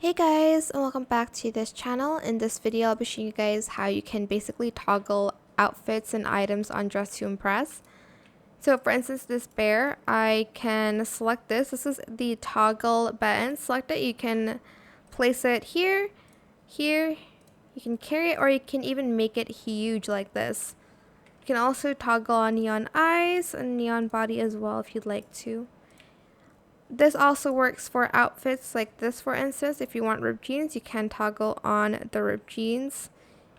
Hey guys, and welcome back to this channel. In this video, I'll be showing you guys how you can basically toggle outfits and items on Dress to Impress. So for instance, this bear, I can select this. This is the toggle button. Select it. You can place it here, here. You can carry it, or you can even make it huge like this. You can also toggle on neon eyes and neon body as well if you'd like to. This also works for outfits like this, for instance. If you want ripped jeans, you can toggle on the ripped jeans.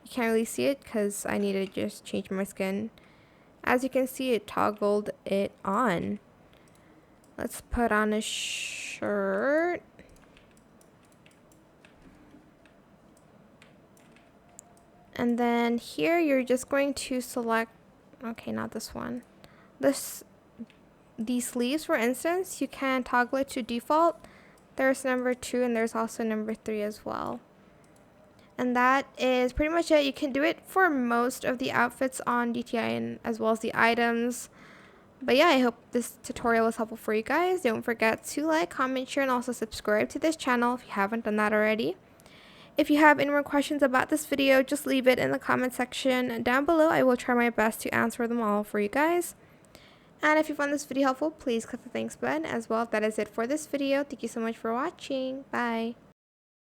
You can't really see it because I need to just change my skin. As you can see, it toggled it on. Let's put on a shirt. And then here you're just going to select, okay, not this one. These sleeves, for instance, you can toggle it to default. There's number 2 and there's also number 3 as well. And that is pretty much it. You can do it for most of the outfits on DTI and as well as the items. But yeah, I hope this tutorial was helpful for you guys. Don't forget to like, comment, share, and also subscribe to this channel if you haven't done that already. If you have any more questions about this video, just leave it in the comment section down below. I will try my best to answer them all for you guys. And if you found this video helpful, please click the thanks button as well. That is it for this video. Thank you so much for watching. Bye.